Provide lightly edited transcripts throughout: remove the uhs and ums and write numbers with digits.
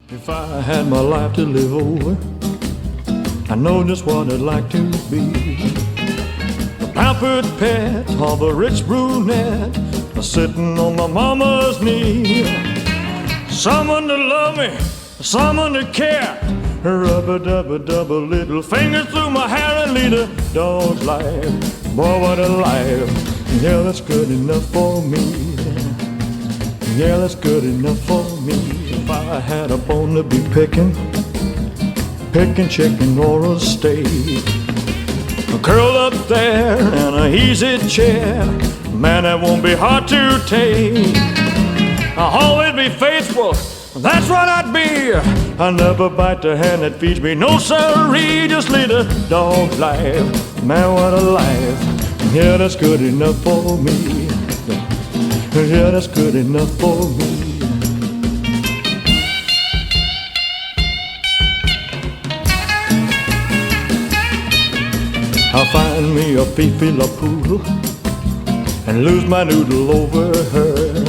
If I had my life to live over, I know just what I'd like to be. The pampered pet of a rich brunette, sitting on my mama's knee. Someone to love me, someone to care. Rub-a-dub-a-dub-a little fingers through my hair and lead a dog's life. Boy, what a life. Yeah, that's good enough for me. Yeah, that's good enough for me. If I had a bone to be picking chicken or a steak, curled up there in a easy chair, man, that won't be hard to take. I'll always be faithful, that's what I'd be. I never bite the hand that feeds me, no sirree, just lead a dog's life. Man, what a life. Yeah, that's good enough for me. Yeah, that's good enough for me. I'll find me a Fifi La Poodle and lose my noodle over her.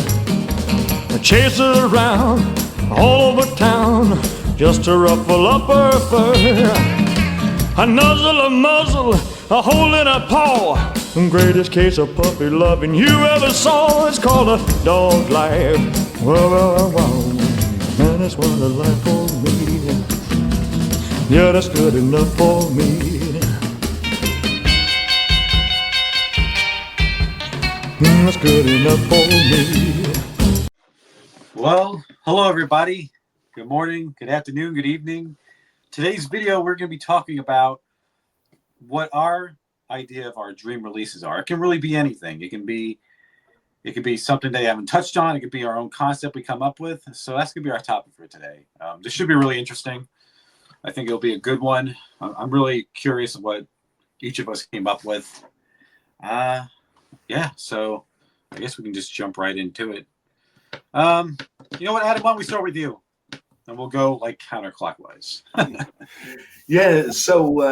I chase her around all over town just to ruffle up her fur. I nuzzle a muzzle, a hole in a paw. Greatest case of puppy loving you ever saw. It's called a dog's life. Whoa, man, that's what a life for me. Yeah, that's good enough for me. That's good enough for me. Well, hello everybody. Good morning, good afternoon, good evening. Today's video, we're going to be talking about what our idea of our dream releases are. It can really be anything. It can be something they haven't touched on. It could be our own concept we come up with. So that's going to be our topic for today. This should be really interesting. I think it'll be a good one. I'm really curious of what each of us came up with. Yeah, so I guess we can just jump right into it. You know what, Adam, why don't we start with you? And we'll go like counterclockwise. Yeah, so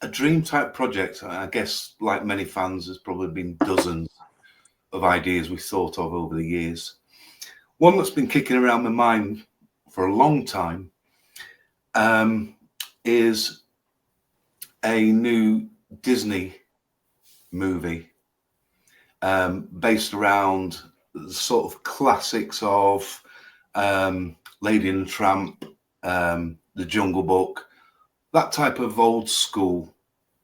a dream type project, I guess, like many fans, there's probably been dozens of ideas we've thought of over the years. One that's been kicking around my mind for a long time is a new Disney movie based around the sort of classics of Lady and the Tramp, The Jungle Book, that type of old school,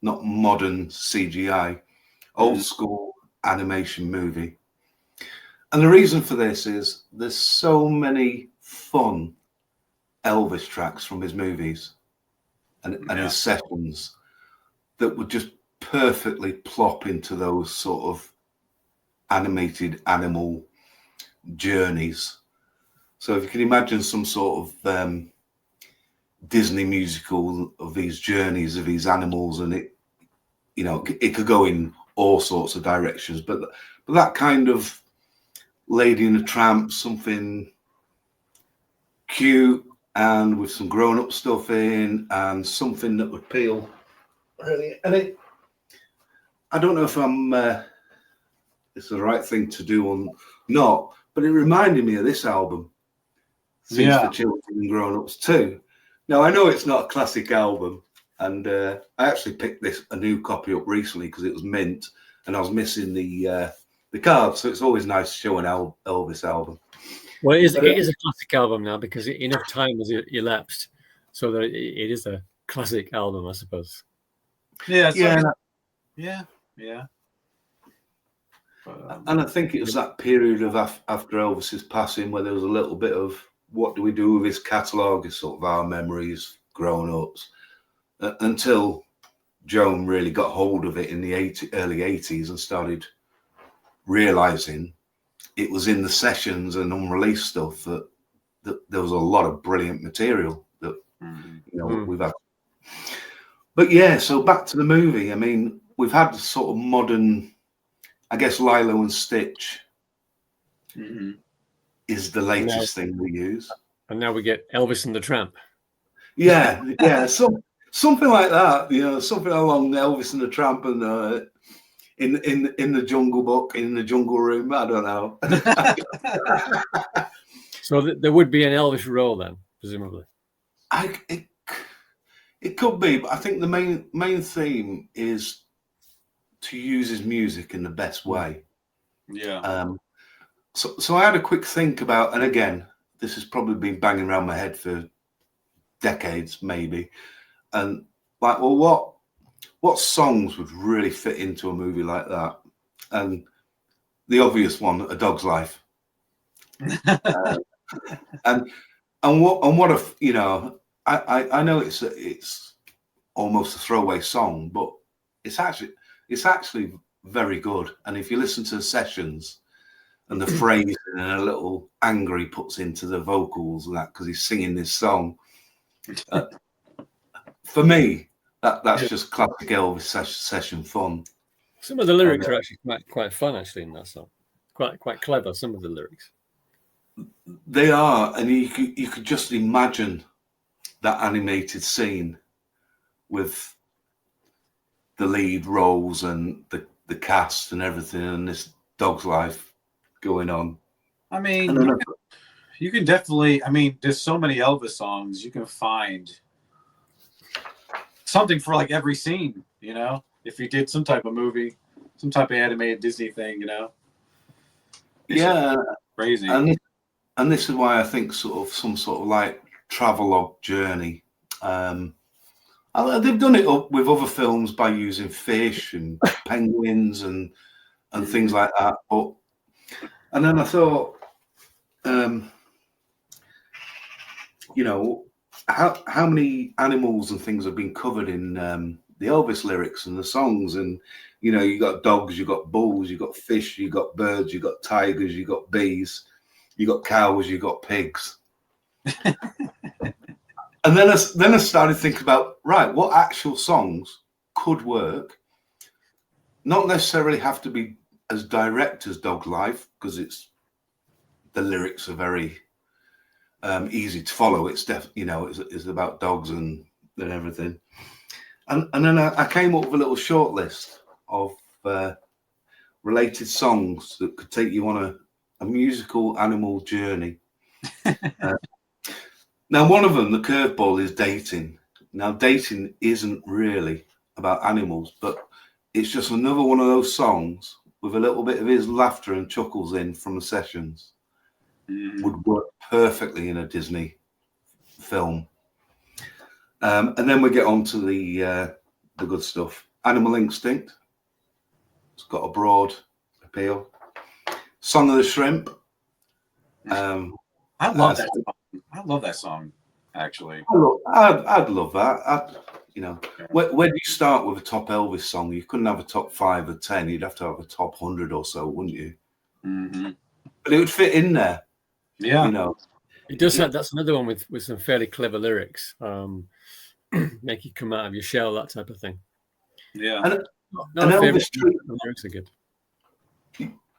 not modern CGI, old school animation movie. And the reason for this is there's so many fun Elvis tracks from his movies and his sessions that would just perfectly plop into those sort of animated animal journeys. So if you can imagine some sort of Disney musical of these journeys of these animals, and it could go in all sorts of directions, but that kind of Lady and the Tramp, something cute and with some grown-up stuff in, and something that would appeal really. And I don't know if it's the right thing to do or not, but it reminded me of this album, Things for Children and Grown-Ups too. Now, I know it's not a classic album, and I actually picked a new copy up recently because it was mint, and I was missing the card, so it's always nice to show an Elvis album. Well, it is a classic album now because enough time has elapsed, so that it is a classic album, I suppose. Yeah. And I think it was that period of after Elvis's passing where there was a little bit of what do we do with his catalogue, is sort of our memories, grown-ups, until Joan really got hold of it in the early 80s and started realising it was in the sessions and unreleased stuff that there was a lot of brilliant material that we've had. But yeah, so back to the movie. I mean, we've had sort of modern, I guess Lilo and Stitch is the latest thing we use. And now we get Elvis and the Tramp. Yeah, something like that. Something along Elvis and the Tramp and in the Jungle Book, in the Jungle Room. I don't know. So there would be an Elvis role then, presumably. It could be, but I think the main theme is to use his music in the best way. Yeah. So I had a quick think about, and again, this has probably been banging around my head for decades, maybe. And like, well, what songs would really fit into a movie like that? And the obvious one, A Dog's Life. And what if, you know, I know it's almost a throwaway song, but it's actually very good. And if you listen to the sessions and the phrasing and a little anger he puts into the vocals and that, because he's singing this song, for me, that's just classic Elvis session fun. Some of the lyrics are actually quite fun, actually, in that song. Quite clever, some of the lyrics. They are, and you could just imagine that animated scene with the lead roles and the cast and everything, and this dog's life going on. I mean, you can definitely. I mean, there's so many Elvis songs. You can find something for like every scene. You know, if you did some type of movie, some type of animated Disney thing, you know. Yeah, crazy. And this is why I think some sort of like travelogue journey. They've done it up with other films by using fish and penguins and things like that. And then I thought, you know, how many animals and things have been covered in the Elvis lyrics and the songs? And you know, you got dogs, you got bulls, you got fish, you got birds, you got tigers, you got bees, you got cows, you got pigs. And then I started thinking about, right, what actual songs could work? Not necessarily have to be as direct as Dog's Life, because the lyrics are very easy to follow. It's it's about dogs and everything. And then I came up with a little short list of related songs that could take you on a musical animal journey. Now, one of them, the curveball, is dating. Now, dating isn't really about animals, but it's just another one of those songs with a little bit of his laughter and chuckles in from the sessions. Would work perfectly in a Disney film. And then we get on to the good stuff. Animal Instinct. It's got a broad appeal. Song of the Shrimp. I love that song. I love that song, actually. I'd love that. Where do you start with a top Elvis song? You couldn't have a top 5 or 10. You'd have to have a top 100 or so, wouldn't you? Mm-hmm. But it would fit in there. Yeah. You know, it does. That's another one with some fairly clever lyrics. Make you come out of your shell, that type of thing. Yeah. And Elvis the lyrics are good.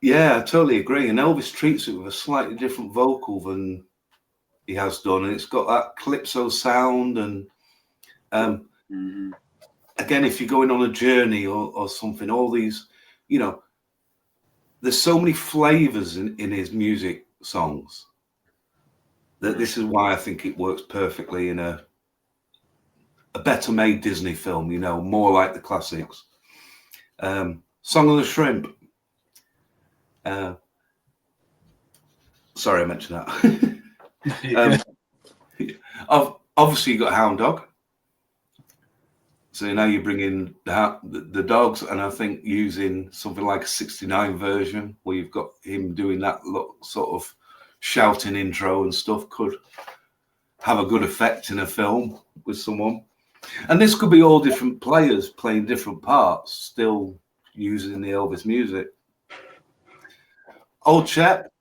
Yeah, I totally agree. And Elvis treats it with a slightly different vocal than he has done, and it's got that calypso sound. And again, if you're going on a journey or something, all these, you know, there's so many flavors in his music songs that this is why I think it works perfectly in a better made Disney film, you know, more like the classics. Song of the Shrimp. Sorry, I mentioned that. Obviously, you got Hound Dog. So now you bring in the dogs, and I think using something like a '69 version where you've got him doing that sort of shouting intro and stuff could have a good effect in a film with someone. And this could be all different players playing different parts, still using the Elvis music. Old Chap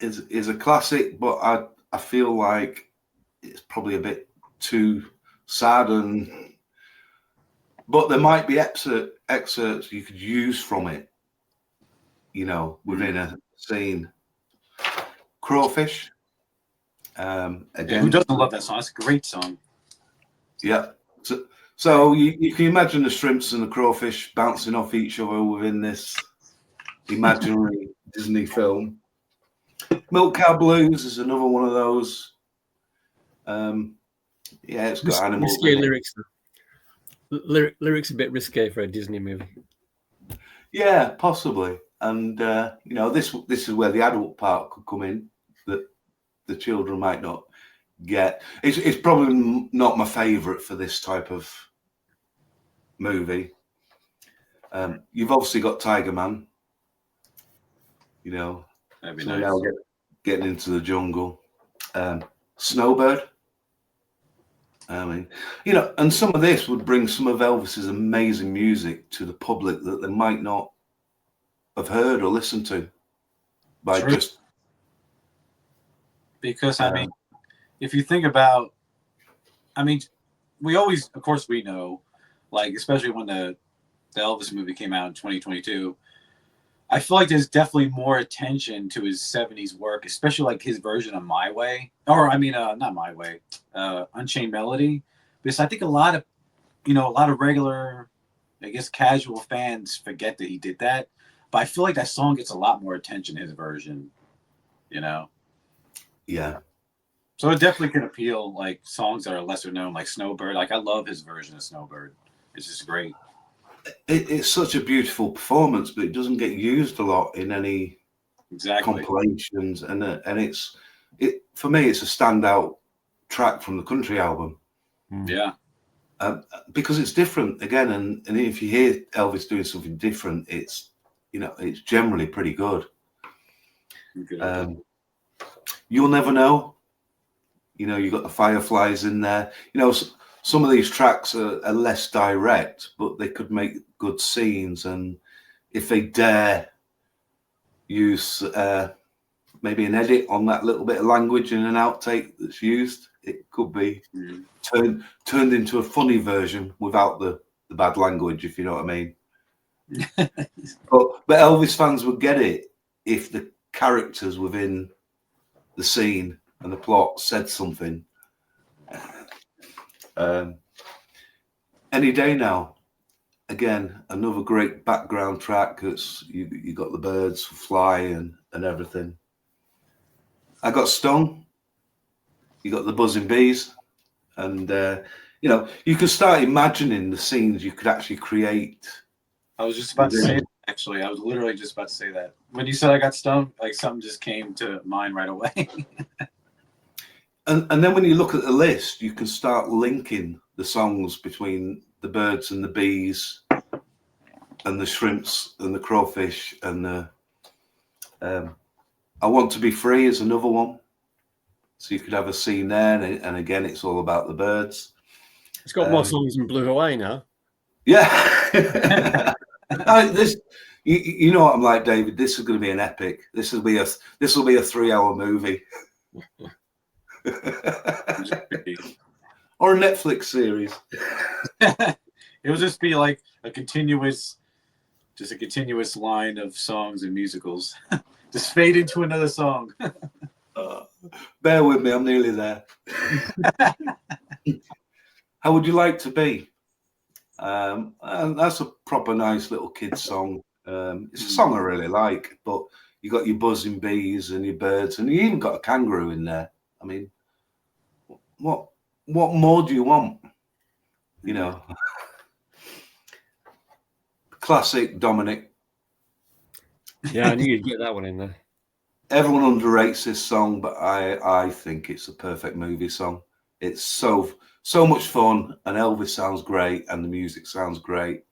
is a classic, but I feel like it's probably a bit too sad, but there might be excerpts you could use from it, you know, within a scene. Crawfish. Again, who doesn't love that song? It's a great song. Yeah. So you can imagine the shrimps and the crawfish bouncing off each other within this imaginary Disney film. Milk Cow Blues is another one of those. Yeah, it's got animals Risque in it. lyrics. Lyrics a bit risque for a Disney movie. Yeah, possibly. And you know, this is where the adult part could come in that the children might not get. It's probably not my favourite for this type of movie. You've obviously got Tiger Man. You know, That'd be so nice. now getting into the jungle. Snowbird. I mean, you know, and some of this would bring some of Elvis's amazing music to the public that they might not have heard or listened to by True. just Because I mean, if you think about, I mean, we always, of course, we know, like especially when the Elvis movie came out in 2022. I feel like there's definitely more attention to his 70s work, especially like his version of My Way, or I mean, not My Way, Unchained Melody, because I think a lot of regular, I guess, casual fans forget that he did that, but I feel like that song gets a lot more attention, his version, you know. Yeah. So it definitely can appeal, like songs that are lesser known, like Snowbird. Like I love his version of Snowbird. It's just great. It's such a beautiful performance, but it doesn't get used a lot in any compilations, and for me, it's a standout track from the country album. Yeah, because it's different again, and if you hear Elvis doing something different, it's it's generally pretty good. You'll Never Know. You know, you got the Fireflies in there. You know, some of these tracks are less direct, but they could make good scenes. And if they dare use maybe an edit on that little bit of language in an outtake that's used, it could be turned into a funny version without the bad language, if you know what I mean. but Elvis fans would get it if the characters within the scene and the plot said something. Any Day Now, again, another great background track. It's you got the birds fly and everything. I Got Stung. You got the buzzing bees, and you know, you can start imagining the scenes you could actually create. I was just about to say that, actually. I was literally just about to say that. When you said I got stung, like something just came to mind right away. And then when you look at the list, you can start linking the songs between the birds and the bees and the shrimps and the crawfish and the I Want to Be Free is another one. So you could have a scene there, and again, it's all about the birds. It's got more songs than Blue Hawaii now. Yeah. You know what I'm like, David. This is going to be an epic. This will be a 3-hour movie. Or a Netflix series. It will just be like a continuous line of songs and musicals. Just fade into another song. Bear with me, I'm nearly there. How Would You Like to Be? And that's a proper nice little kid's song. It's a song I really like, but you got your buzzing bees and your birds, and you even got a kangaroo in there. I mean, what more do you want? You know, classic Dominic. Yeah, I knew you'd get that one in there. Everyone underrates this song, but I think it's a perfect movie song. It's so much fun, and Elvis sounds great, and the music sounds great.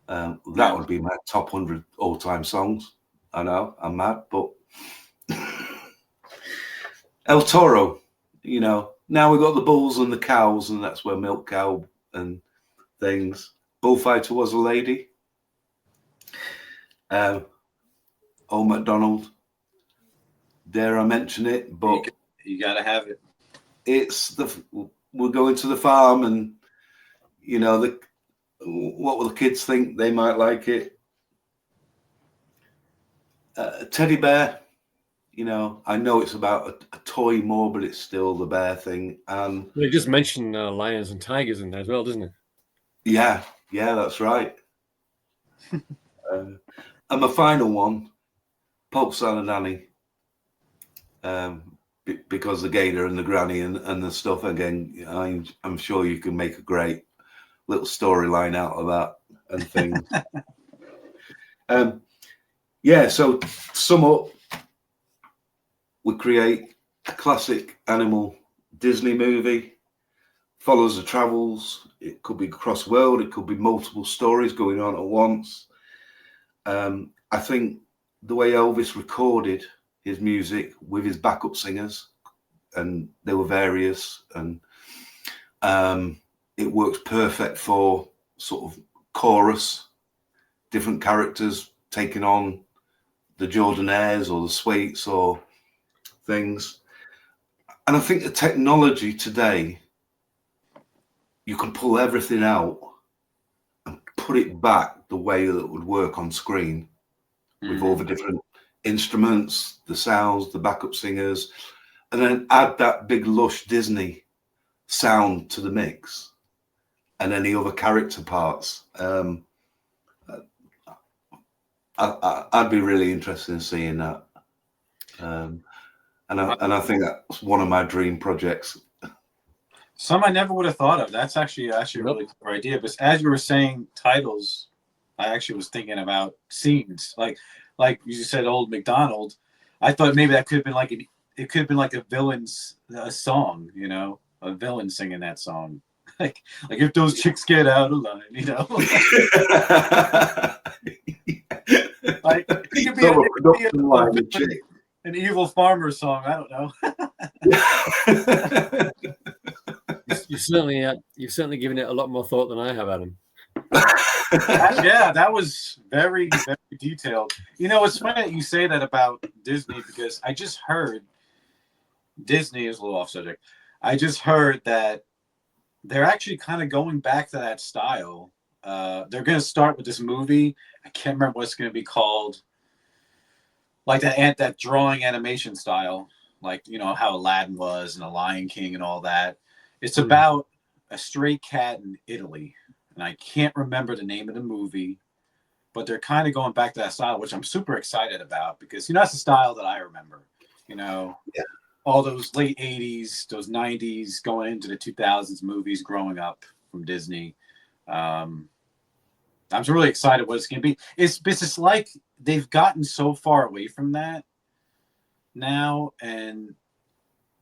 That would be my top 100 all-time songs. I know, I'm mad, but El Toro, you know, now we've got the bulls and the cows, and that's where Milk Cow and things. Bullfighter Was a Lady. Old MacDonald. Dare I mention it? But you gotta have it. It's we're going to the farm, and you know what will the kids think? They might like it. Teddy Bear. You know, I know it's about a toy more, but it's still the bear thing. And they just mentioned lions and tigers in there as well, doesn't it? Yeah, that's right. And my final one, Pope, Son and Annie. because the gator and the granny and the stuff. Again, I'm sure you can make a great little storyline out of that and things. Yeah, so to sum up, we create a classic animal Disney movie, follows the travels. It could be cross world, it could be multiple stories going on at once. I think the way Elvis recorded his music with his backup singers, and there were various, and it works perfect for sort of chorus, different characters taking on the Jordanaires or the Sweets or things. And I think the technology today, you can pull everything out and put it back the way that it would work on screen with all the different instruments, the sounds, the backup singers, and then add that big lush Disney sound to the mix and any other character parts. I'd be really interested in seeing that. And I think that's one of my dream projects. Some I never would have thought of. That's actually a really clever idea. But as you were saying titles, I actually was thinking about scenes. Like you said, Old MacDonald. I thought maybe that could have been like a villain's song, you know, a villain singing that song. like if those chicks get out of line, you know. Like it could be an evil farmer song. I don't know. You've certainly given it a lot more thought than I have, Adam. Yeah, that was very, very detailed. You know, it's funny that you say that about Disney, because I just heard Disney is a little off subject. I just heard that they're actually kind of going back to that style. They're going to start with this movie. I can't remember what it's going to be called. Like that drawing animation style, like, you know, how Aladdin was and The Lion King and all that. It's about a stray cat in Italy. And I can't remember the name of the movie, but they're kind of going back to that style, which I'm super excited about, because, you know, that's the style that I remember, you know, all those late 80s, those 90s, going into the 2000s movies growing up from Disney. I'm really excited what it's going to be. It's just like they've gotten so far away from that now, and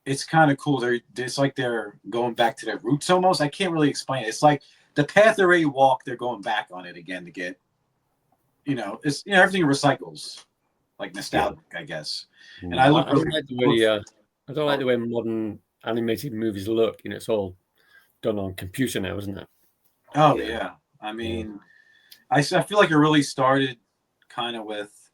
it's kind of cool. It's like they're going back to their roots almost. I can't really explain it. It's like the path they already walked, they're going back on it again to get, you know, it's, you know, everything recycles, like nostalgic, I guess. And I don't like the way modern animated movies look. You know, it's all done on computer now, isn't it? Oh yeah. I mean, I feel like it really started kind of with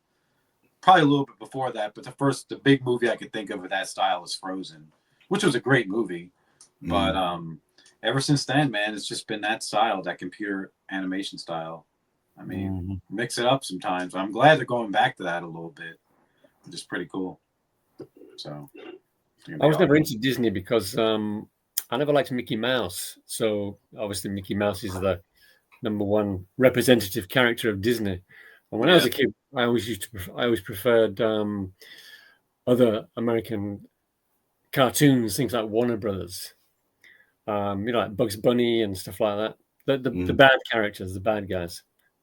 probably a little bit before that, but the big movie I could think of with that style is Frozen, which was a great movie. But ever since then, man, it's just been that style, that computer animation style. I mean, mix it up sometimes. I'm glad they're going back to that a little bit, which is pretty cool. So I was never into Disney because I never liked Mickey Mouse. So obviously Mickey Mouse is the number one representative character of Disney. And when I was a kid, I always preferred other American cartoons, things like Warner Brothers. You know, like Bugs Bunny and stuff like that. The bad characters, the bad guys.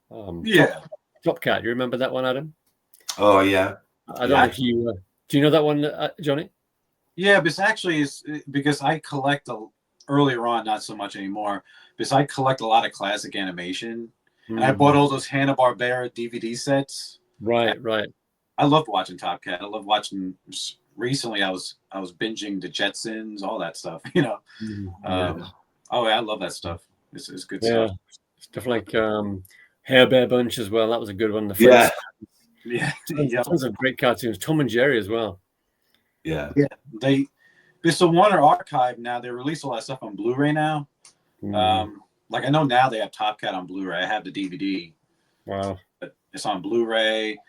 Top Cat. You remember that one, Adam? Oh yeah. I don't know if you do. You know that one, Johnny? Yeah, but it's actually because I collect earlier on, not so much anymore, because I collect a lot of classic animation, and I bought all those Hanna-Barbera DVD sets. Right. I loved watching Top Cat. I love watching. Recently, I was binging the Jetsons, all that stuff. You know. Oh yeah, I love that stuff. It's good stuff. Stuff like Hair Bear Bunch as well. That was a good one. Tons of great cartoons. Tom and Jerry as well. Yeah. It's the Warner Archive now. They release all that stuff on Blu-ray now. Like I know now they have Top Cat on Blu-ray. I have the DVD. Wow. But it's on Blu-ray.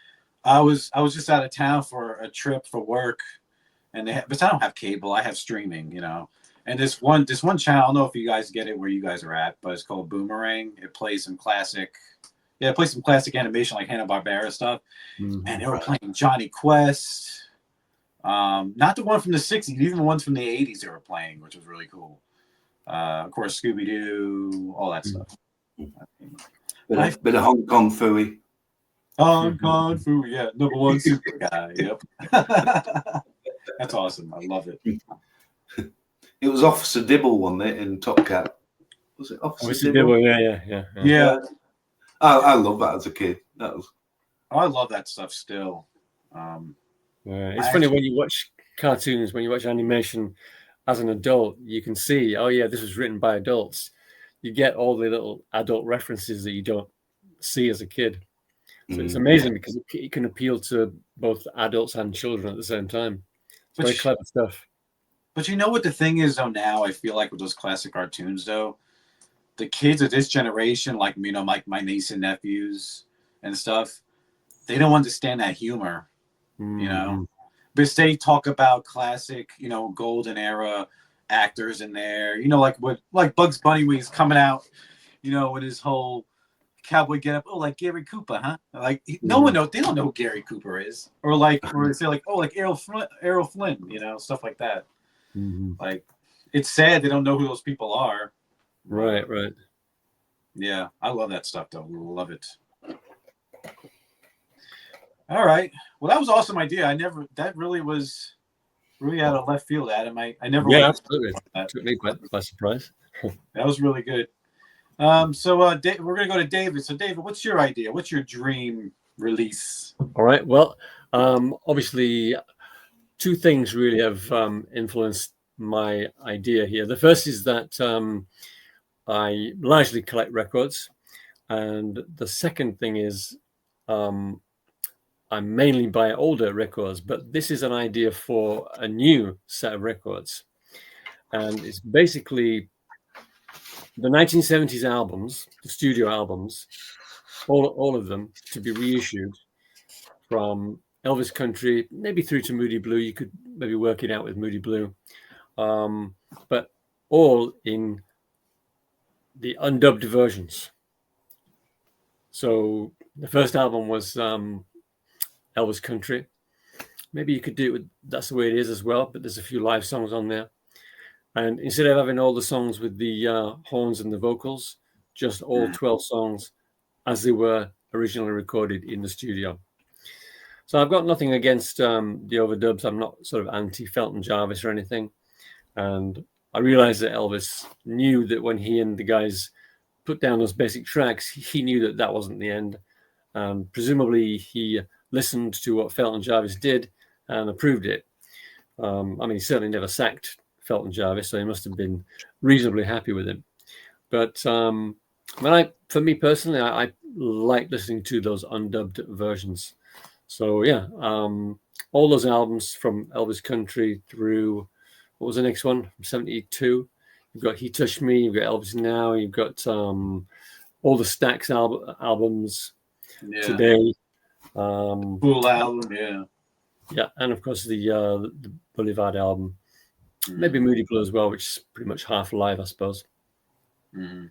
I was just out of town for a trip for work, and but I don't have cable. I have streaming, you know. And this one channel, I don't know if you guys get it where you guys are at, but it's called Boomerang. It plays some classic animation like Hanna-Barbera stuff. And they were playing Johnny Quest, Not the one from the 60s, even the ones from the 80s they were playing, which was really cool. Of course, Scooby-Doo, all that stuff. Bit of Hong Kong Phooey. Hong Kong Fu, yeah, number one super guy. Yep. That's awesome. I love it. It was Officer Dibble, wasn't it, in Top Cat? Was it Officer Dibble? Yeah. I love that as a kid. That was. I love that stuff still. It's funny when you watch cartoons, when you watch animation as an adult, you can see, oh yeah, this was written by adults. You get all the little adult references that you don't see as a kid. So it's amazing because it can appeal to both adults and children at the same time. It's very clever stuff. But you know what the thing is, though, now I feel like with those classic cartoons, though, the kids of this generation, like, you know, my niece and nephews and stuff, they don't understand that humor, you know, because they talk about classic, you know, golden era actors in there, you know, like Bugs Bunny when he's coming out, you know, with his whole cowboy getup. Oh, like Gary Cooper, huh? Like no one knows. They don't know who Gary Cooper is, or they say like, oh, like Errol Flynn, you know, stuff like that. Like, it's sad they don't know who those people are. Right. Yeah, I love that stuff though. Love it. All right. Well, that was an awesome idea. That really was really out of left field, Adam. I never. Yeah, absolutely. That took me by surprise. That was really good. So we're going to go to David. So David, what's your idea? What's your dream release? All right. Well, obviously, two things really have influenced my idea here. The first is that I largely collect records. And the second thing is I mainly buy older records, but this is an idea for a new set of records. And it's basically the 1970s albums, the studio albums, all of them to be reissued from Elvis Country, maybe through to Moody Blue. You could maybe work it out with Moody Blue, but all in the undubbed versions. So the first album was Elvis Country. Maybe you could do it with That's the Way It Is as well, but there's a few live songs on there. And instead of having all the songs with the horns and the vocals, just all 12 songs as they were originally recorded in the studio. So I've got nothing against the overdubs. I'm not sort of anti-Felton Jarvis or anything. And I realized that Elvis knew that when he and the guys put down those basic tracks, he knew that that wasn't the end. Presumably he listened to what Felton Jarvis did and approved it. I mean, he certainly never sacked Felton Jarvis, so he must have been reasonably happy with him. But for me personally, I like listening to those undubbed versions. So yeah, all those albums from Elvis Country through, what was the next one? 72. You've got He Touched Me, you've got Elvis Now, you've got all the Stax albums today. Cool album, yeah, and of course the Boulevard album, maybe Moody Blue as well, which is pretty much half live, I suppose. And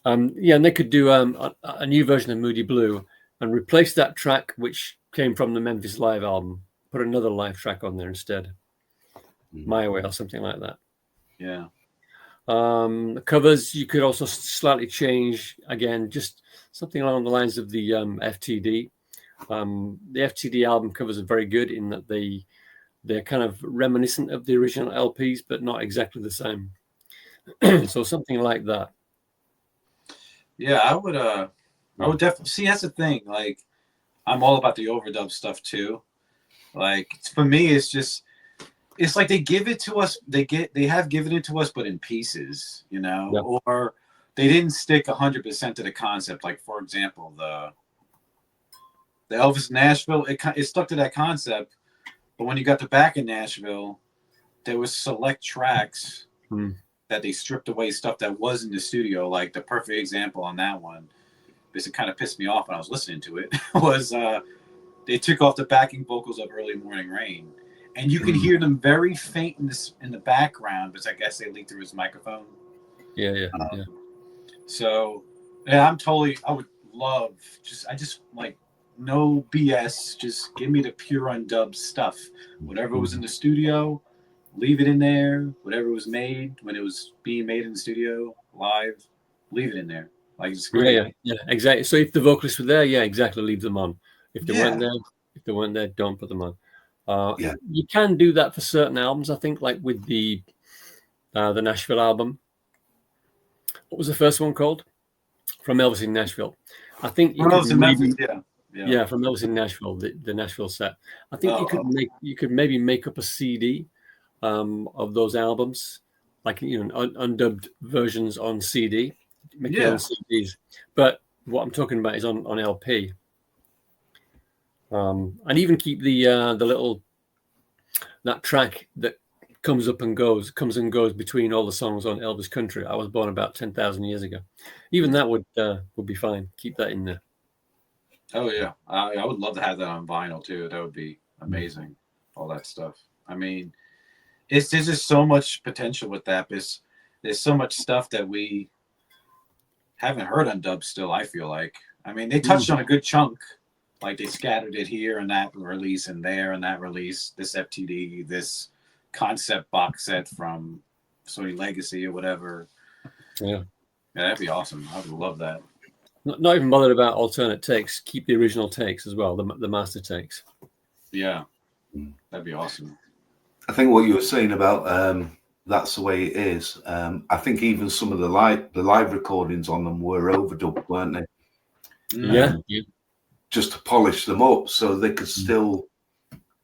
they could do a new version of Moody Blue and replace that track which came from the Memphis Live album, put another live track on there instead, My Way or something like that. Yeah. The covers you could also slightly change, again, just something along the lines of the FTD. The FTD album covers are very good in that they're kind of reminiscent of the original LPs, but not exactly the same. So something like that. Yeah, I would definitely see. That's the thing. Like, I'm all about the overdub stuff too. Like, for me, it's like they give it to us. They have given it to us, but in pieces, you know, or they didn't stick 100% to the concept. Like, for example, the Elvis Nashville, it stuck to that concept, but when you got to back in Nashville, there was select tracks that they stripped away, stuff that was in the studio. Like the perfect example on that one, because it kind of pissed me off when I was listening to it, was they took off the backing vocals of Early Morning Rain, and you can hear them very faint in the background, because I guess they leaked through his microphone. Yeah. So, yeah, I would love I just like no BS. Just give me the pure undubbed stuff. Whatever was in the studio, leave it in there. Whatever was made when it was being made in the studio live, leave it in there. Like it's great. Yeah, exactly. So if the vocalists were there, yeah, exactly, leave them on. If they Yeah. weren't there, don't put them on. Yeah. You can do that for certain albums, I think, like with the Nashville album. What was the first one called? From Elvis in Nashville. I think From Elvis in Memphis, yeah. Yeah, from Elvis in Nashville, the Nashville set. I think you could maybe make up a CD of those albums, like undubbed versions on CD. Make it on CDs. But what I'm talking about is on LP. And even keep the little that track that comes and goes between all the songs on Elvis Country. I was born about 10,000 years ago. Even that would be fine. Keep that in there. Oh yeah, I would love to have that on vinyl too. That would be amazing. All that stuff. I mean, there's just so much potential with that. There's so much stuff that we haven't heard undubbed still. I feel like. I mean, they touched on a good chunk. Like they scattered it here and that release and there and that release. This FTD, this concept box set from Sony Legacy or whatever. Yeah, that'd be awesome. I would love that. Not even bothered about alternate takes. Keep the original takes as well, the master takes. Yeah, that'd be awesome. I think what you were saying about that's the way it is. I think even some of the live recordings on them were overdubbed, weren't they? Yeah. Just to polish them up so they could still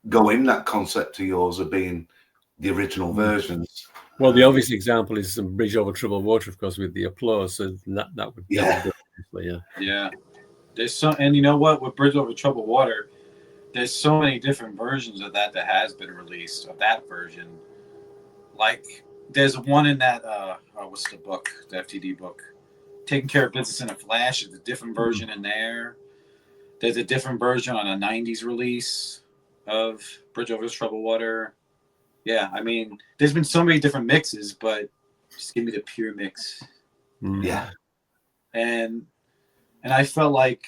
go in that concept of yours of being the original versions. Well, the obvious example is some Bridge Over Troubled Water, of course, with the applause. So that would Yeah. There's some, and you know what? With Bridge Over Troubled Water, there's so many different versions of that has been released of that version. Like there's one in that what's the book? The FTD book, Taking Care of Business in a Flash. Is a different version in there. There's a different version on a 90s release of Bridge Over Troubled Water. Yeah, I mean, there's been so many different mixes, but just give me the pure mix. Yeah. And I felt like,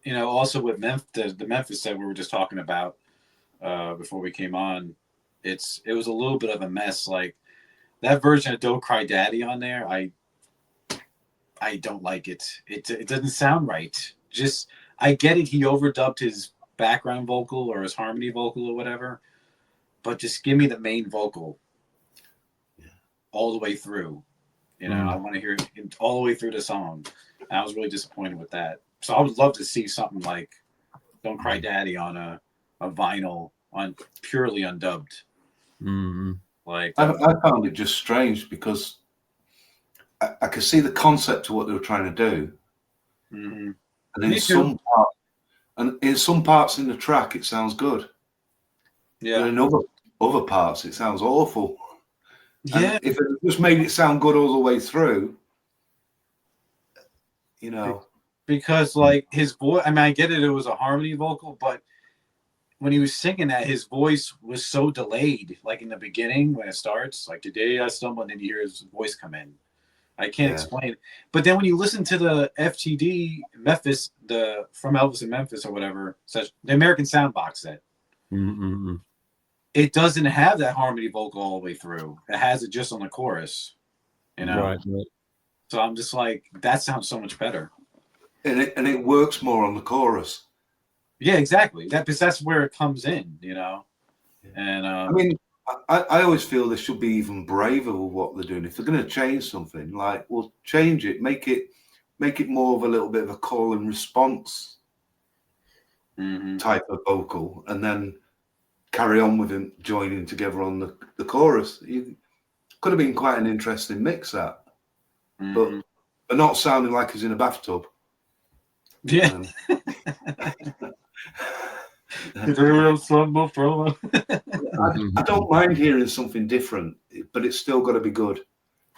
also with the Memphis set we were just talking about before we came on, it was a little bit of a mess. Like that version of Don't Cry Daddy on there, I don't like it. It doesn't sound right. Just I get it. He overdubbed his background vocal or his harmony vocal or whatever, but just give me the main vocal all the way through. I want to hear it all the way through the song. And I was really disappointed with that. So I would love to see something like Don't Cry Daddy on a vinyl on purely undubbed. Mm-hmm. Like I found it just strange because I could see the concept of what they were trying to do. Mm-hmm. And in some parts in the track, it sounds good. Yeah. But in other parts, it sounds awful. Yeah. And if it just made it sound good all the way through, Because like his voice, I mean, I get it. It was a harmony vocal, but when he was singing that, his voice was so delayed. Like in the beginning, when it starts, like today I stumble, and then you hear his voice come in. I can't explain it. But then when you listen to the FTD Memphis, from Elvis in Memphis or whatever, the American Sound box set, it doesn't have that harmony vocal all the way through. It has it just on the chorus, Right. So I'm just like, that sounds so much better. And it works more on the chorus. Yeah, exactly. That's where it comes in, And I mean, I always feel they should be even braver with what they're doing. If they're going to change something, change it, make it more of a little bit of a call and response type of vocal, and then carry on with him joining together on the chorus. It could have been quite an interesting mix, that. But they're not sounding like he's in a bathtub. Yeah. I don't mind hearing something different, but it's still got to be good.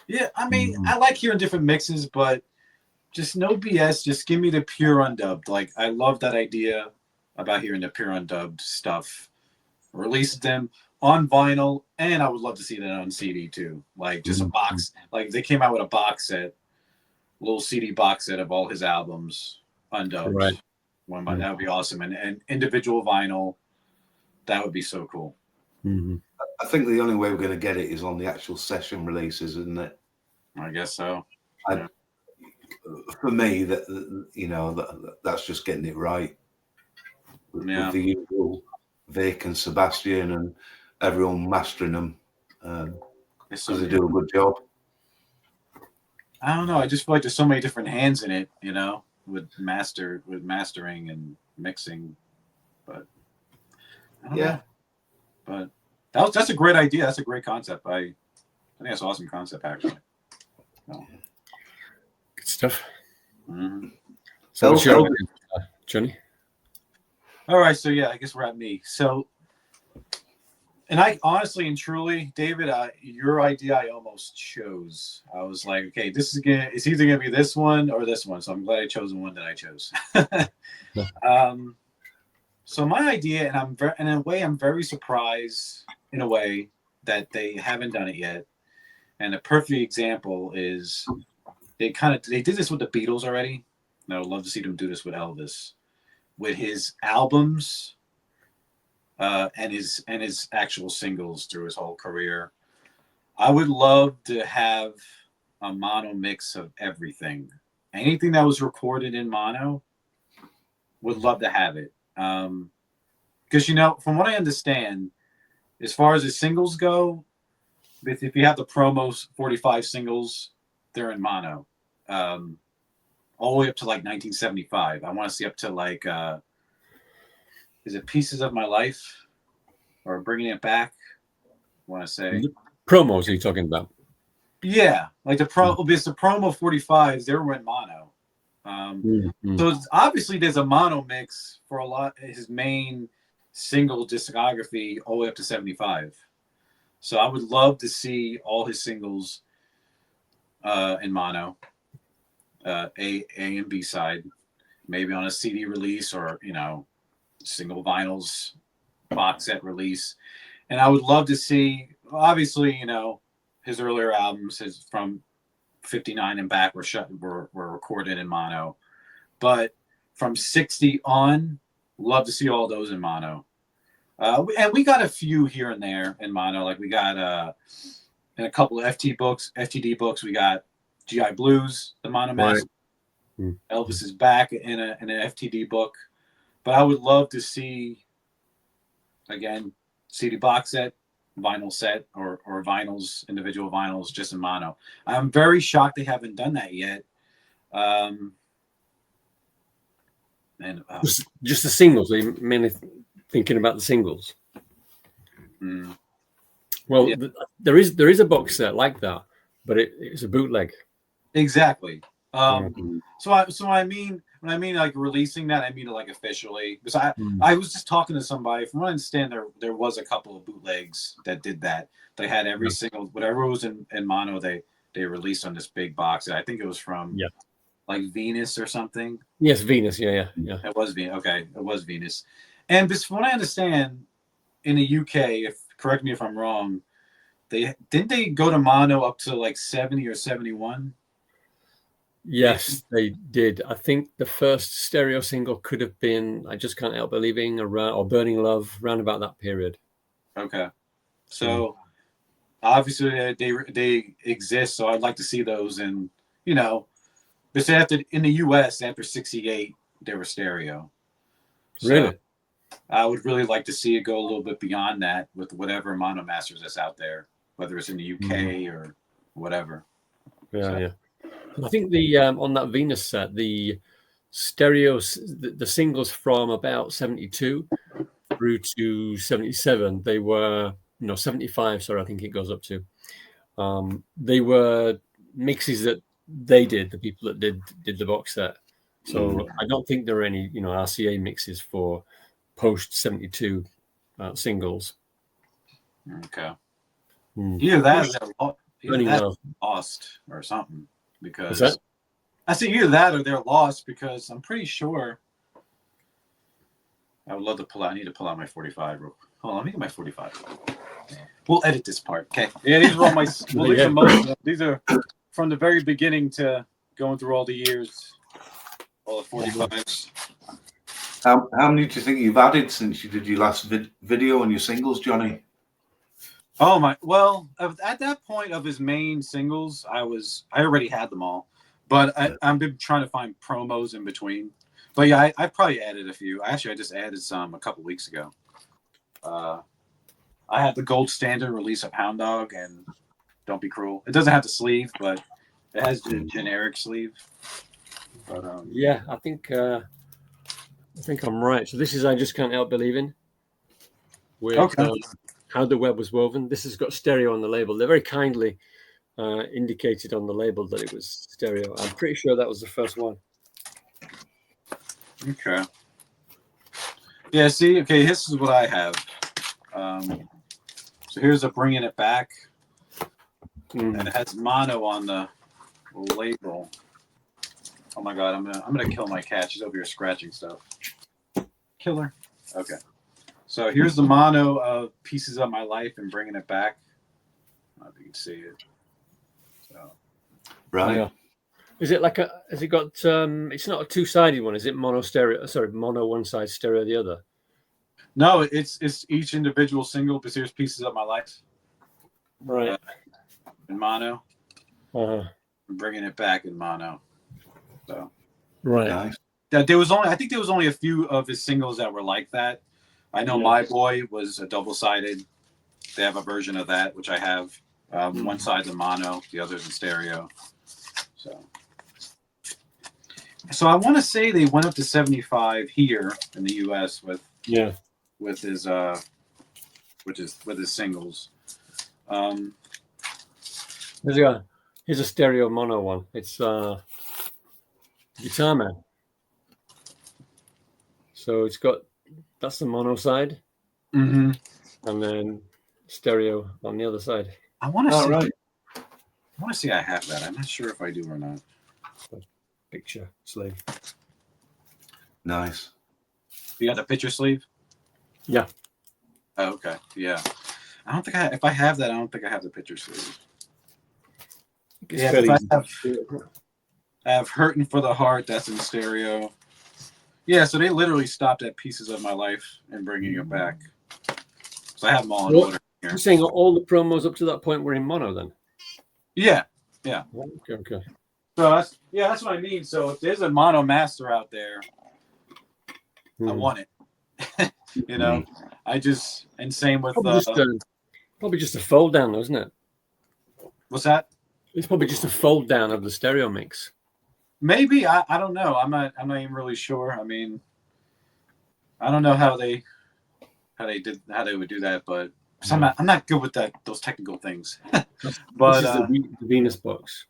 Yeah, I mean, I like hearing different mixes, but just no BS. Just give me the pure undubbed. Like, I love that idea about hearing the pure undubbed stuff. Release them on vinyl, and I would love to see that on CD too. Like, just a box. Like, they came out with a box set, little CD box set of all his albums undubbed. Right. That would be awesome. And individual vinyl, that would be so cool. Mm-hmm. I think the only way we're going to get it is on the actual session releases, isn't it? I guess so. For me, that's just getting it right. With the usual Vic and Sebastian and everyone mastering them, because they do a good job. I don't know. I just feel like there's so many different hands in it, with mastering and mixing. But I don't know. But that's a great idea. That's a great concept. I think that's an awesome concept, actually. So. Good stuff. Mm-hmm. So what's your Johnny? All right, so I guess we're at me. So, and I honestly and truly, David, your idea I almost chose. I was like, okay, it's either gonna be this one or this one. So I'm glad I chose the one that I chose. So my idea, and in a way, I'm very surprised in a way that they haven't done it yet. And a perfect example is they did this with the Beatles already. And I would love to see them do this with Elvis, with his albums, and his actual singles through his whole career. I would love to have a mono mix of everything. Anything that was recorded in mono, would love to have it. Because from what I understand, as far as the singles go, if you have the promos 45 singles, they're in mono. All the way up to like 1975. I want to see up to like is it Pieces of My Life or Bringing It Back? I want to say promos are you talking about? Yeah, like because the promo 45s, they were in mono. So it's, obviously there's a mono mix for a lot of his main single discography all the way up to 75. So I would love to see all his singles in mono, A and B side, maybe on a CD release or single vinyls box set release. And I would love to see, obviously, his earlier albums, from 59 and back were recorded in mono, but from 60 on, love to see all those in mono. And we got a few here and there in mono. Like we got in a couple of FTD books, we got GI Blues, the mono master. Right. Elvis is back in an FTD book. But I would love to see, again, CD box set, vinyl set, or vinyls, individual vinyls, just in mono. I'm very shocked they haven't done that yet. Just the singles. Are you mainly thinking about the singles? Well, yeah. There is a box set like that, but it's a bootleg. Exactly. So I mean, when I mean like releasing that, I mean it like officially. Because I was just talking to somebody. From what I understand, there was a couple of bootlegs that did that. They had every single whatever was in mono. They released on this big box. I think it was from like Venus or something. Yes, Venus. Yeah. It was Venus. Okay, it was Venus. And from what I understand, in the UK, correct me if I'm wrong, didn't they go to mono up to like 70 or 71? Yes, they did. I think the first stereo single could have been "I Just Can't Help Believing" or "Burning Love," round about that period. Okay, so obviously they exist. So I'd like to see those, and but in the US after 68, they were stereo. So really, I would really like to see it go a little bit beyond that with whatever mono masters that's out there, whether it's in the UK or whatever. Yeah. I think the on that Venus set, the stereos, the singles from about 72 through to 77, they were 75. Sorry, I think it goes up to. They were mixes that they did, the people that did the box set. So I don't think there are any RCA mixes for post 72 singles. Okay. Either that or they're lost or something. Because I see either that or they're lost, because I'm pretty sure I would love to pull out. I need to pull out my 45. Hold on, let me get my 45. We'll edit this part. Okay. Yeah, these are all my these are from the very beginning to going through all the years, all the 45s. How many do you think you've added since you did your last video on your singles, Johnny? Oh my! Well, at that point of his main singles, I already had them all, but I've been trying to find promos in between. But yeah, I probably added a few. Actually, I just added some a couple weeks ago. I had the gold standard release of Hound Dog and Don't Be Cruel. It doesn't have the sleeve, but it has the generic sleeve. But yeah, I think I'm right. So this is I Just Can't Help Believing with okay. How the Web Was Woven. This has got stereo on the label. They very kindly indicated on the label that it was stereo. I'm pretty sure that was the first one. Okay. Yeah, see, okay, this is what I have. So here's a Bringing It Back. And it has mono on the label. Oh my god, I'm gonna kill my cat. She's over here scratching stuff. Kill her. Okay. So here's the mono of Pieces of My Life and Bringing It Back. I don't know if you can see it. So Right. Yeah. Is it like has it got it's not a two-sided one, is it mono stereo, mono one side, stereo the other? no, it's each individual single, but here's Pieces of My Life. Right. In mono. Uh-huh. And Bringing It Back in mono. So Right. Nice. I think there was only a few of his singles that were like that. I know My Boy was a double-sided. They have a version of that, which I have. One side's in mono, the other's in stereo. So I want to say they went up to 75 here in the U.S. with his singles. Here's a stereo mono one. It's Guitar Man. So that's the mono side, Mm-hmm. and then stereo on the other side. I want to see. Right. I want to see. I have that. I'm not sure if I do or not. Picture sleeve. Nice. You got the picture sleeve? Yeah. Oh, okay. Yeah. I don't think if I have that, I don't think I have the picture sleeve. Yeah. I have Hurtin' for the Heart. That's in stereo. Yeah. So they literally stopped at Pieces of My Life and Bringing It Back. So I have them all in order here. You're saying all the promos up to that point were in mono then? Yeah. Yeah. Okay. So that's what I mean. So if there's a mono master out there, I want it. You know, and same with probably just a fold down, though, isn't it? What's that? It's probably just a fold down of the stereo mix. Maybe I don't know. I'm not even really sure. I mean, I don't know how they would do that, but I'm not good with those technical things. But this is the Venus box.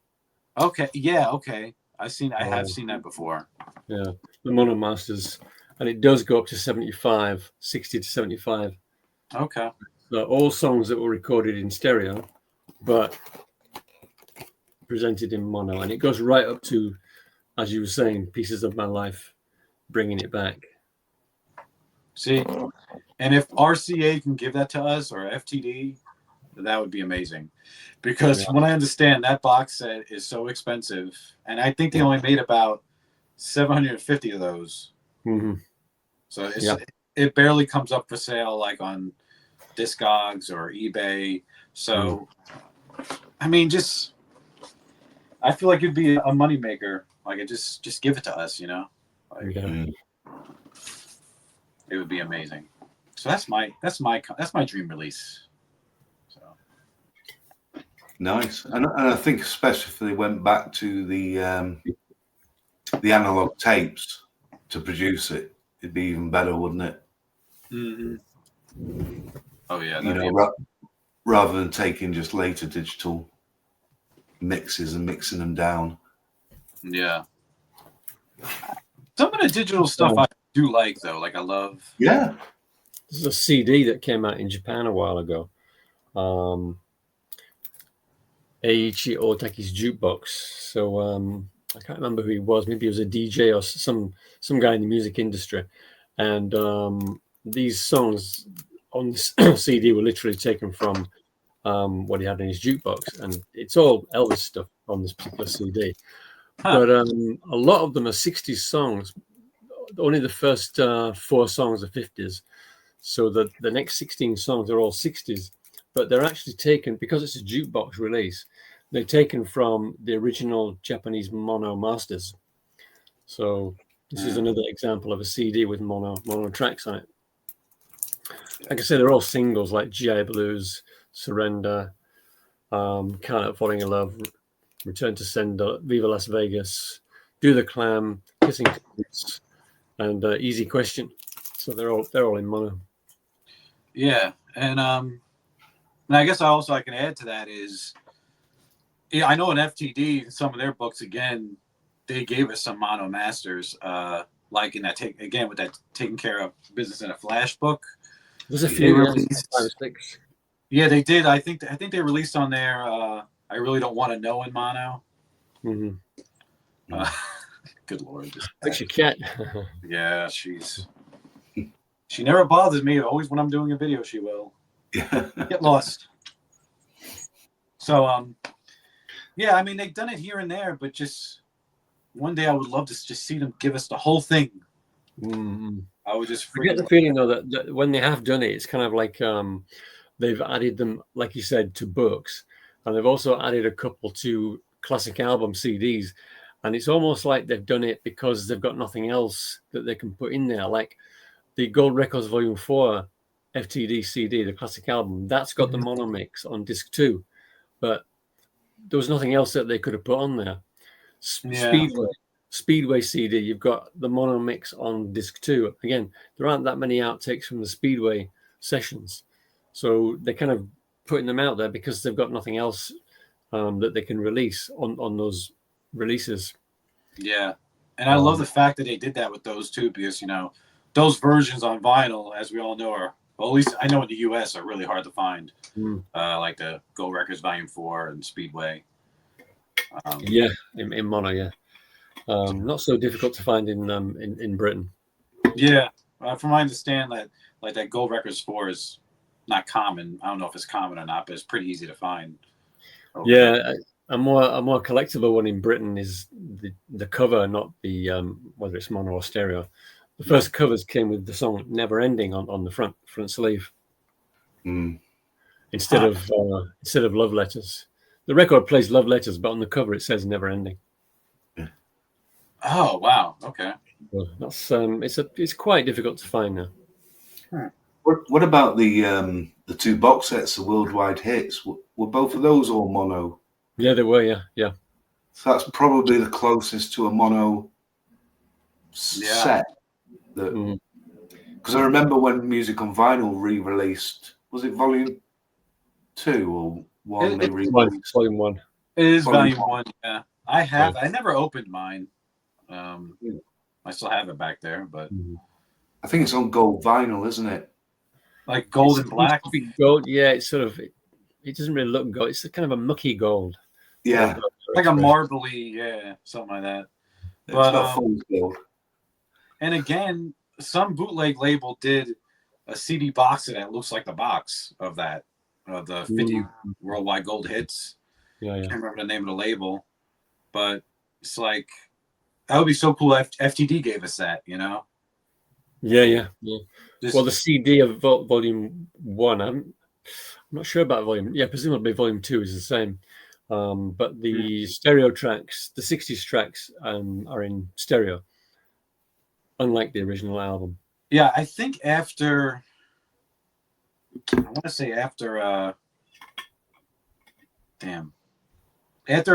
Okay, yeah, okay. I have seen that before. Yeah, the Mono Masters, and it does go up to 75, 60 to 75. Okay. So all songs that were recorded in stereo, but presented in mono, and it goes right up to, as you were saying, Pieces of My Life, Bringing It Back. See, and if RCA can give that to us or FTD, that would be amazing. Because when I understand that box set is so expensive, and I think they only made about 750 of those. Mm-hmm. So it barely comes up for sale like on Discogs or eBay. So, I mean, I feel like it'd be a moneymaker. Like just give it to us, you know? Like, it would be amazing. So that's my dream release. So nice, and I think especially if they went back to the analog tapes to produce it, it'd be even better, wouldn't it? Mm-hmm. Oh yeah, you know, rather than taking just later digital mixes and mixing them down. Yeah. Some of the digital stuff I do like though. Like I love. Yeah. This is a CD that came out in Japan a while ago. Eiichi Otaki's Jukebox. So I can't remember who he was. Maybe he was a DJ or some guy in the music industry. And these songs on this CD were literally taken from what he had in his jukebox, and it's all Elvis stuff on this particular CD. But a lot of them are 60s songs, only the first 4 songs are 50s. So the next 16 songs are all 60s, but they're actually taken, because it's a jukebox release, they're taken from the original Japanese mono masters. So this is another example of a CD with mono tracks on it. Like I said, they're all singles like GI Blues, Surrender, Can't Help Falling in Love, Return to Sender, Viva Las Vegas, Do the Clam, Kissing Boots, and Easy Question. So they're all in mono. Yeah, and I guess I can add to that is, yeah, I know in FTD, some of their books again, they gave us some mono masters, like in that with that Taking Care of Business in a Flash book. There's a few, released, 5 or 6. Yeah, they did. I think they released on there. I Really Don't Want to Know in mono. Mm-hmm. Good Lord, Like your cat. Yeah, she never bothers me. Always when I'm doing a video, she will get lost. So yeah, I mean, they've done it here and there, but just one day I would love to just see them give us the whole thing. Mm-hmm. I would just get the feeling though that when they have done it, it's kind of like they've added them, like you said, to books, and they've also added a couple to classic album CDs, and it's almost like they've done it because they've got nothing else that they can put in there. Like the Gold Records Volume 4 FTD CD, the classic album, that's got the mono mix on disc 2, but there was nothing else that they could have put on there. Speedway CD, you've got the mono mix on disc 2. Again, there aren't that many outtakes from the Speedway sessions, so they're kind of putting them out there because they've got nothing else that they can release on those releases. Yeah, and I love the fact that they did that with those too, because those versions on vinyl, as we all know, are, well, at least I know in the US, are really hard to find. Like the Gold Records Volume 4 and Speedway. In mono, yeah. Not so difficult to find in Britain. Yeah, from my understand that like that Gold Records 4 is not common. I don't know if it's common or not, but it's pretty easy to find. Yeah, a more collectible one in Britain is the cover, not the whether it's mono or stereo. The first covers came with the song "Never Ending" on the front sleeve, instead of Love Letters. The record plays Love Letters, but on the cover it says "Never Ending." Oh wow! Okay, well, that's it's quite difficult to find now. What about the 2 box sets, the worldwide hits? Were both of those all mono? Yeah, they were. Yeah. So that's probably the closest to a mono set. Because I remember when Music on Vinyl re-released, was it Volume 2 or 1? They re-released Volume 1. It is Volume 1. Yeah, I have. I never opened mine. I still have it back there, but I think it's on gold vinyl, isn't it? Like gold and black. Gold, yeah. It's sort of. It doesn't really look gold. It's kind of a mucky gold. Yeah, like a marbly, yeah, something like that. It's not full gold. And again, some bootleg label did a CD box that looks like the box of that, of the 50 worldwide gold hits. Yeah. I can't remember the name of the label, but it's like, that would be so cool if FTD gave us that, Yeah. Well, the CD of Volume 1, I'm not sure about Volume. Yeah, presumably Volume 2 is the same. But the stereo tracks, the 60s tracks, are in stereo, unlike the original album. Yeah, I think after a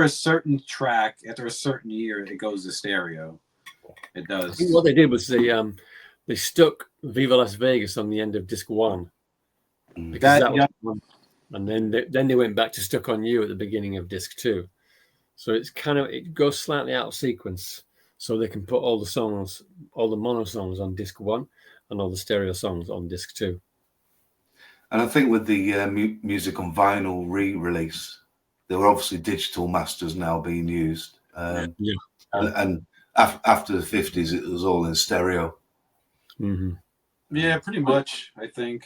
certain track, after a certain year, it goes to stereo. It does. I think what they did was they stuck Viva Las Vegas on the end of disc 1. Because that was one, and then they went back to Stuck on You at the beginning of disc 2. So it goes slightly out of sequence, so they can put all the songs, all the mono songs on disc 1 and all the stereo songs on disc 2. And I think with the Music on Vinyl re-release, there were obviously digital masters now being used. And after the 50s, it was all in stereo. Yeah, pretty much, I think.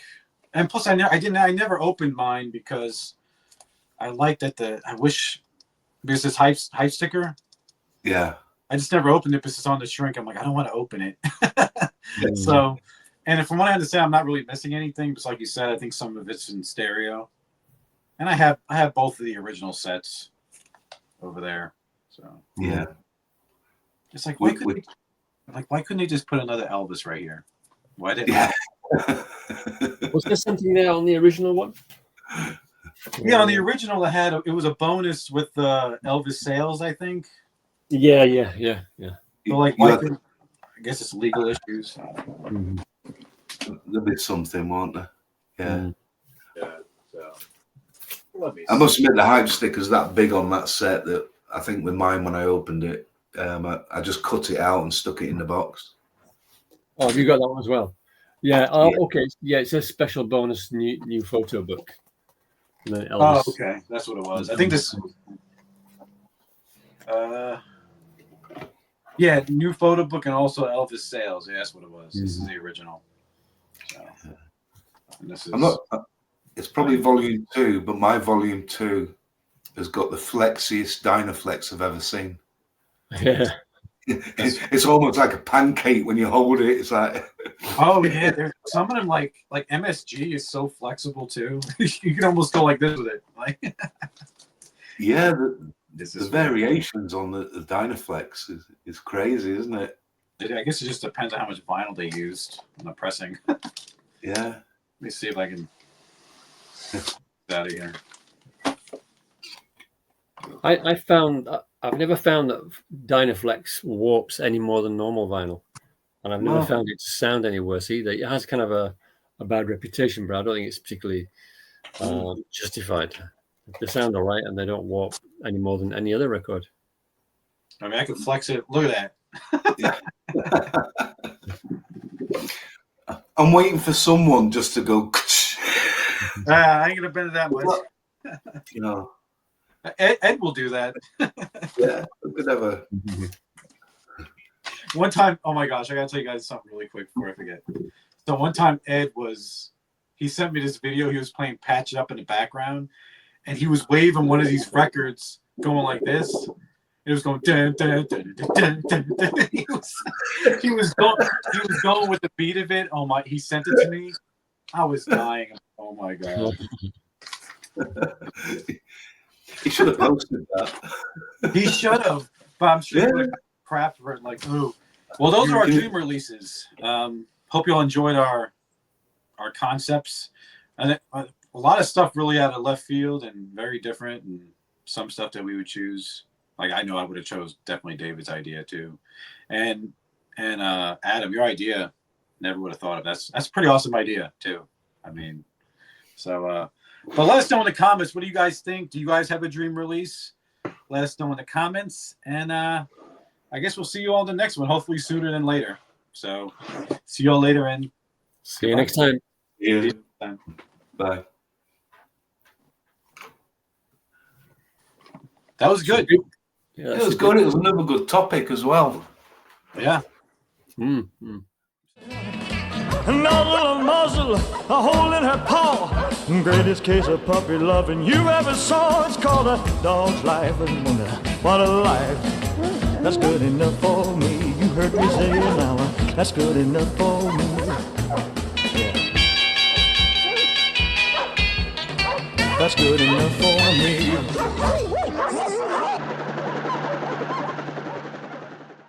And plus, I never opened mine because I like that I wish there's this hype sticker. Yeah. I just never opened it because it's on the shrink. I'm like, I don't want to open it. So, and from what I understand, I'm not really missing anything. Just like you said, I think some of it's in stereo, and I have both of the original sets over there. So Yeah. it's like why couldn't they just put another Elvis right here? Why didn't? Yeah. Was there something there on the original one? Yeah, on the original, it was a bonus with the Elvis sales, I think. Yeah. So like, why couldn't, I guess it's legal issues. There'll be something, won't there? Yeah. Yeah. So let me I must admit, the hype sticker's that big on that set that I think with mine, when I opened it, I just cut it out and stuck it in the box. Oh, have you got that one as well? Yeah. Yeah. Okay. Yeah, it's a special bonus new photo book. And then Oh, Elvis. okay, that's what it was. I think this. Yeah, new photo book and also Elvis sales. Yeah, that's what it was. This is the original. So, and this is. It's probably volume 2, but my volume 2 has got the flexiest Dynaflex I've ever seen. Yeah. It's almost like a pancake when you hold it. It's like, oh yeah, there's some of them like MSG is so flexible too. You can almost go like this with it. Like, yeah, this the is variations on the Dynaflex is crazy, isn't it? I guess it just depends on how much vinyl they used on the pressing. Yeah. Let me see if I can get out of here. I found I've never found that Dynaflex warps any more than normal vinyl, and I've never found it to sound any worse either. It has kind of a bad reputation, but I don't think it's particularly justified. They sound all right, and they don't warp any more than any other record. I mean, I can flex it. Look at that. I'm waiting for someone just to go. I ain't gonna bend it that much. You know. Ed will do that. Yeah, we could have a. One time, oh my gosh, I gotta tell you guys something really quick before I forget. So one time, he sent me this video. He was playing Patch It Up in the background, and he was waving one of these records going like this. It was going dun, dun, dun, dun, dun, dun, dun. He was going with the beat of it. Oh my! He sent it to me. I was dying. Oh my god. He should have posted that. He should have, but I'm sure he would have crap for it. Like, ooh. Well, those are our dream releases. Hope you all enjoyed our concepts, and a lot of stuff really out of left field and very different, and some stuff that we would choose. Like I know I would have chose definitely David's idea too, and Adam, your idea never would have thought of. That's a pretty awesome idea too. I mean, so. But let us know in the comments. What do you guys think? Do you guys have a dream release? Let us know in the comments. And I guess we'll see you all in the next one, hopefully sooner than later. So see you all later. And see you next time. Yeah. Bye. That was good. Yeah, it was good. It was another good topic as well. Yeah. Nozzle of muzzle, a hole in her paw. Greatest case of puppy loving you ever saw. It's called A Dog's Life. And wonder what a life. That's good enough for me. You heard me say it now. That's good enough for me. Yeah. That's good enough for me.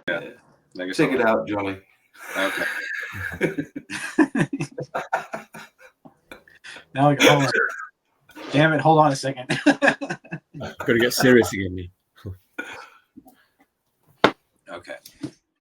Yeah. Check it out, Johnny. Okay. Now we hold on. Damn it! Hold on a second. Got to get serious again. Okay.